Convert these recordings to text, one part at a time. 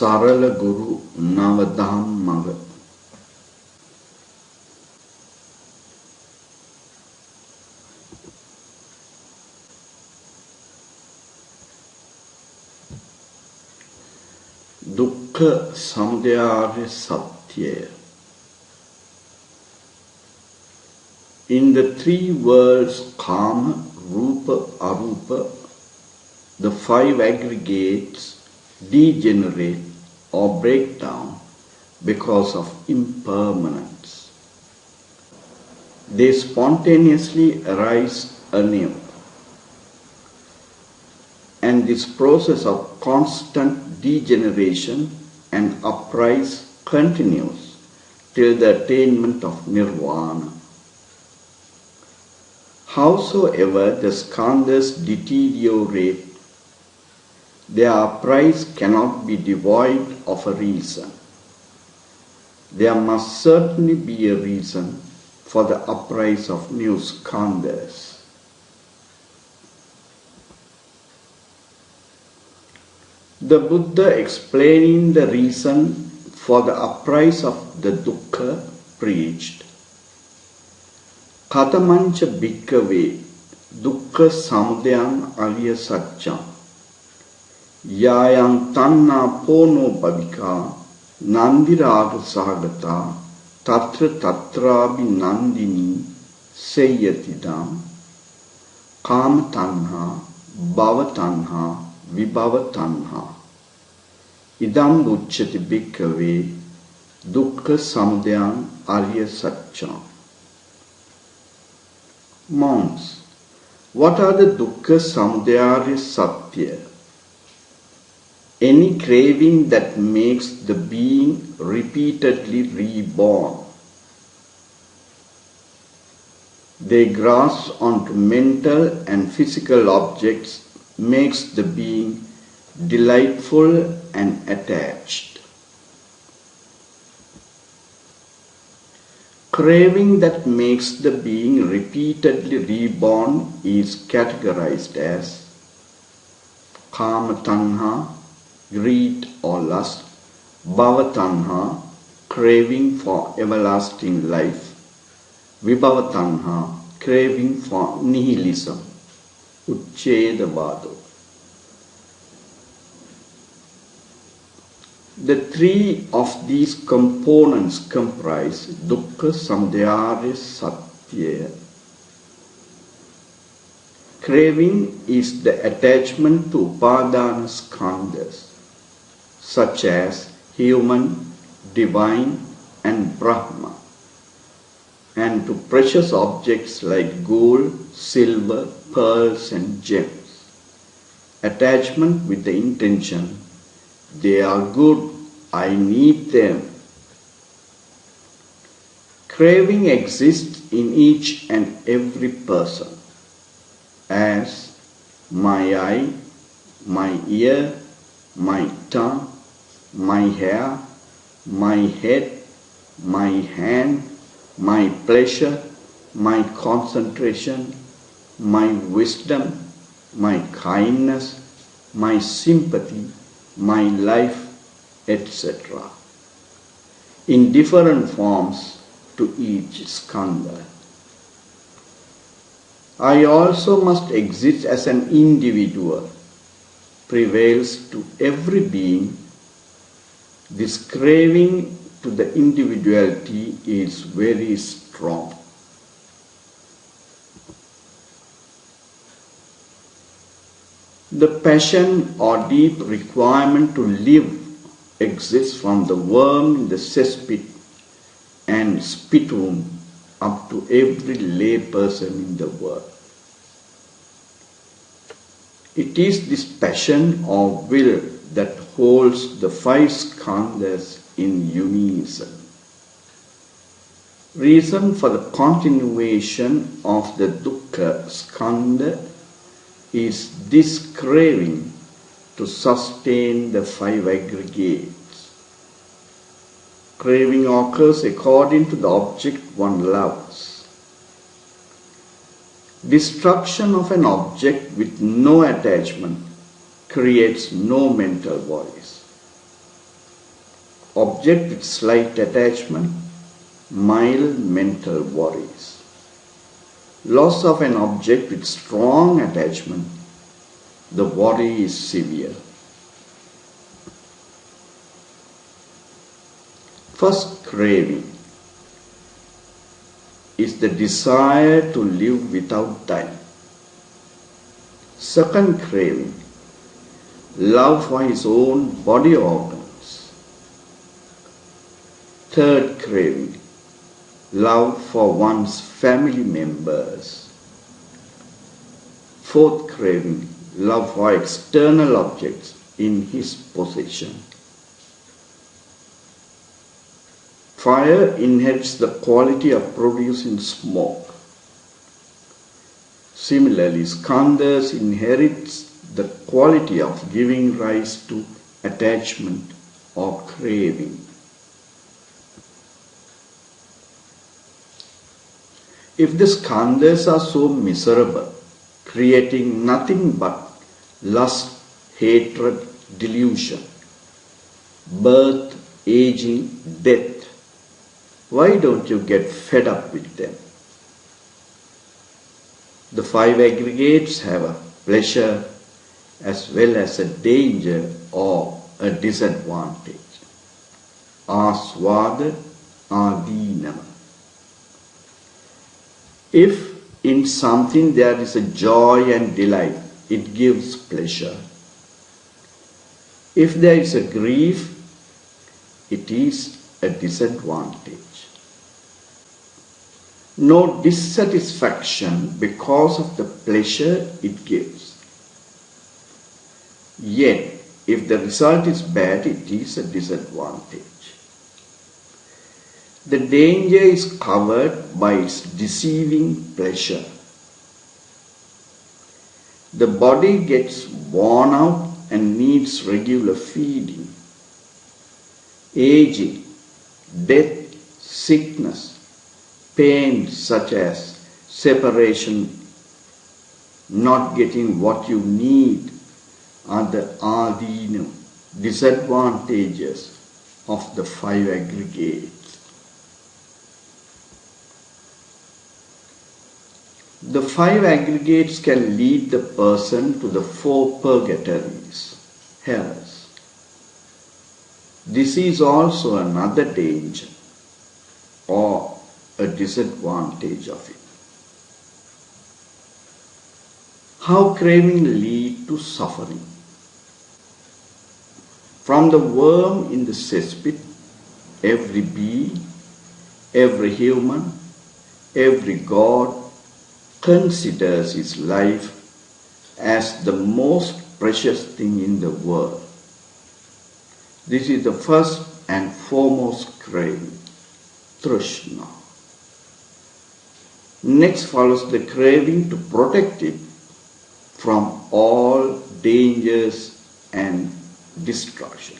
Saralaguru, Nava, Daham, Maga. Dukkha, Samudaya, Satyaya. In the three worlds, Kama, Rupa, Arupa, the five aggregates degenerate or break down because of impermanence. They spontaneously arise anew. And this process of constant degeneration and uprise continues till the attainment of nirvana. Howsoever the skandhas deteriorate, their uprise cannot be devoid of a reason. There must certainly be a reason for the uprise of new skandhas. The Buddha, explaining the reason for the uprise of the dukkha, preached, Katamancha bhikkhave dukkha samudayam ariya satcham yayam tanna pono bhavika nandiraga sahagata tatra tatrabi nandini seyatidam kama tanha bhava tanha vibhava tanha idam uchyati bhikkhave dukkha samudayam ariya satcham. Monks, what are the dukkha samudaya satya? Any craving that makes the being repeatedly reborn. They grasp onto mental and physical objects, makes the being delightful and attached. Craving that makes the being repeatedly reborn is categorized as kama tanha, greed or lust, bhava tanha, craving for everlasting life, vibhava tanha, craving for nihilism, uchchedavado. The three of these components comprise dukkha samudaya satyaya. Craving is the attachment to upadana skandhas, such as human, divine and Brahma, and to precious objects like gold, silver, pearls and gems. Attachment with the intention, they are good, I need them. Craving exists in each and every person, as my eye, my ear, my tongue, my hair, my head, my hand, my pleasure, my concentration, my wisdom, my kindness, my sympathy, my life, etc. in different forms to each skandha. I also must exist as an individual, prevails to every being. This craving to the individuality is very strong. The passion or deep requirement to live exists from the worm in the cesspit and spittoon up to every lay person in the world. It is this passion or will that holds the five skandhas in unison. Reason for the continuation of the dukkha skandha is this craving to sustain the five aggregates. Craving occurs according to the object one loves. Destruction of an object with no attachment creates no mental voice. object with slight attachment, mild mental worries. Loss of an object with strong attachment, the worry is severe. First craving is the desire to live without dying. Second craving, love for his own body organs. Third craving, love for one's family members. Fourth craving, love for external objects in his possession. Fire inherits the quality of producing smoke. Similarly, skandhas inherits the quality of giving rise to attachment or craving. If the skandhas are so miserable, creating nothing but lust, hatred, delusion, birth, aging, death, why don't you get fed up with them? The five aggregates have a pleasure as well as a danger or a disadvantage. Aswada, adinama. If in something there is a joy and delight, it gives pleasure. If there is a grief, it is a disadvantage. No dissatisfaction because of the pleasure it gives. Yet, if the result is bad, it is a disadvantage. The danger is covered by its deceiving pleasure. The body gets worn out and needs regular feeding. Aging, death, sickness, pain such as separation, not getting what you need are the adina, disadvantages of the five aggregates. The five aggregates can lead the person to the four purgatories, hells. This is also another danger or a disadvantage of it. How craving lead to suffering? From the worm in the cesspit, every bee, every human, every god considers his life as the most precious thing in the world. This is the first and foremost craving, trishna. Next follows the craving to protect it from all dangers and destructions.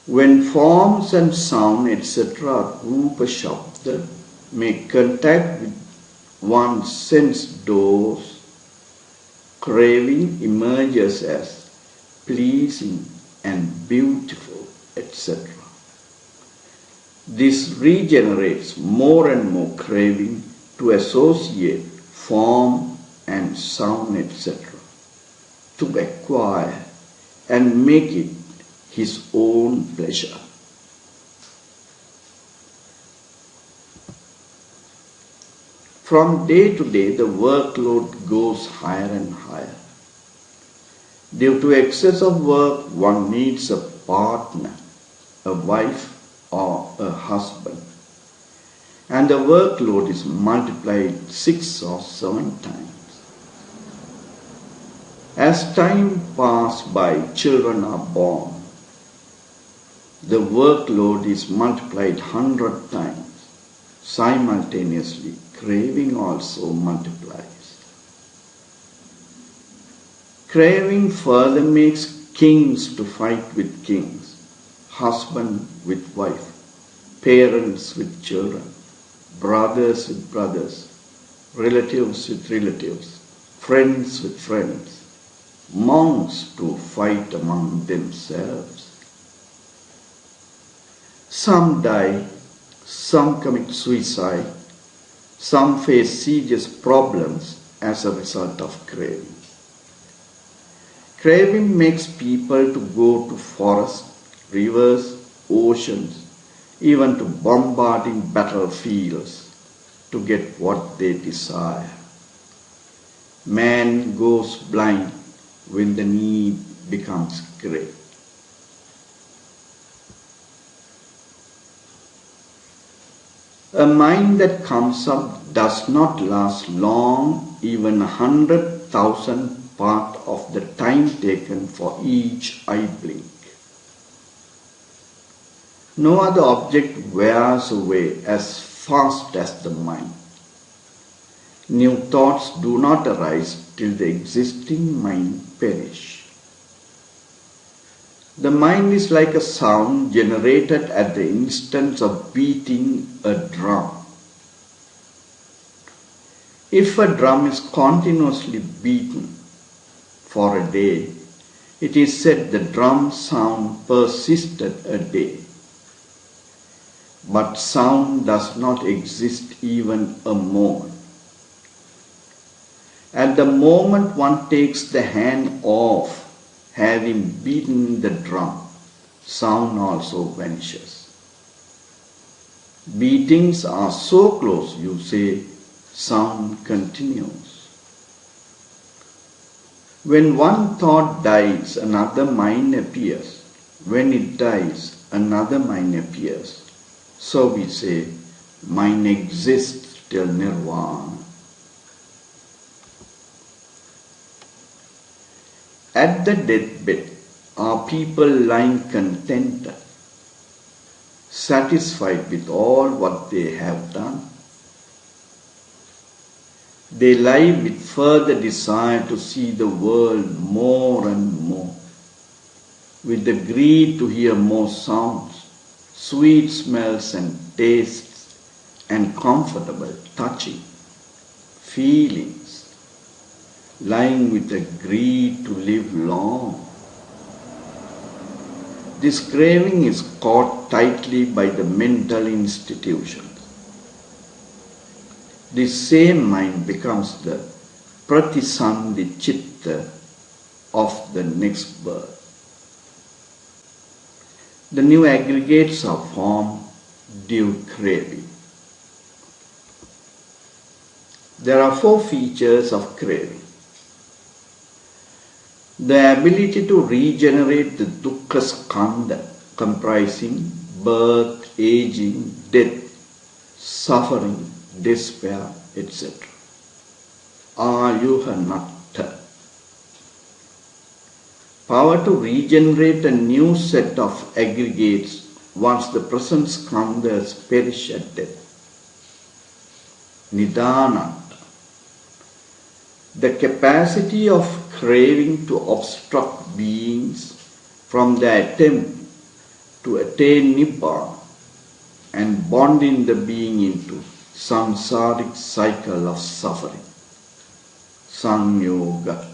When forms and sound, etc., rupa shabda, make contact with one's sense doors, craving emerges as pleasing and beautiful, etc. This regenerates more and more craving to associate form and sound, etc., to acquire and make it his own pleasure. From day to day, the workload goes higher and higher. Due to excess of work, one needs a partner, a wife or a husband, and the workload is multiplied 6 or 7 times. As time passes by, children are born. The workload is multiplied 100 times. Simultaneously, craving also multiplies. Craving further makes kings to fight with kings, husband with wife, parents with children, brothers with brothers, relatives with relatives, friends with friends, monks to fight among themselves. Some die, some commit suicide, some face serious problems as a result of craving. Craving makes people to go to forests, rivers, oceans, even to bombarding battlefields to get what they desire. Man goes blind when the need becomes great. A mind that comes up does not last long, even 100,000 part of the time taken for each eye blink. No other object wears away as fast as the mind. New thoughts do not arise till the existing mind perish. The mind is like a sound generated at the instant of beating a drum. If a drum is continuously beaten for a day, it is said the drum sound persisted a day. But sound does not exist even a moment. At the moment one takes the hand off, having beaten the drum, sound also vanishes. Beatings are so close, you say, sound continues. When one thought dies, another mind appears. When it dies, another mind appears. So we say, mind exists till nirvana. At the deathbed are people lying contented, satisfied with all what they have done. They lie with further desire to see the world more and more, with the greed to hear more sounds, sweet smells and tastes, and comfortable touching, feelings, lying with a greed to live long. This craving is caught tightly by the mental institutions. This same mind becomes the pratisandhi chitta of the next birth. The new aggregates are formed due craving. There are 4 features of craving. The ability to regenerate the Dukkha skandha, comprising birth, aging, death, suffering, despair, etc. Ayuhanatta. Power to regenerate a new set of aggregates once the present skandhas perish at death. Nidana. The capacity of craving to obstruct beings from their attempt to attain Nibbana and bonding the being into samsaric cycle of suffering. Samyogat.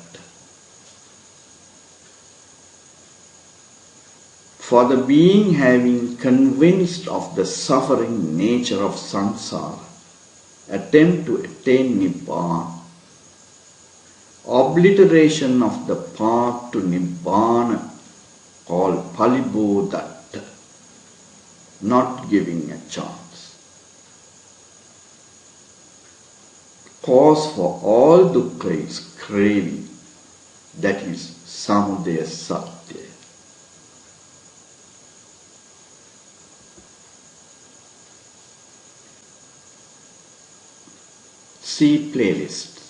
For the being having convinced of the suffering nature of samsara, attempt to attain Nibbana, obliteration of the path to Nibbana, called Palibodatta, not giving a chance. Cause for all dukkha is craving, that is Samudaya Satyaya. See playlist.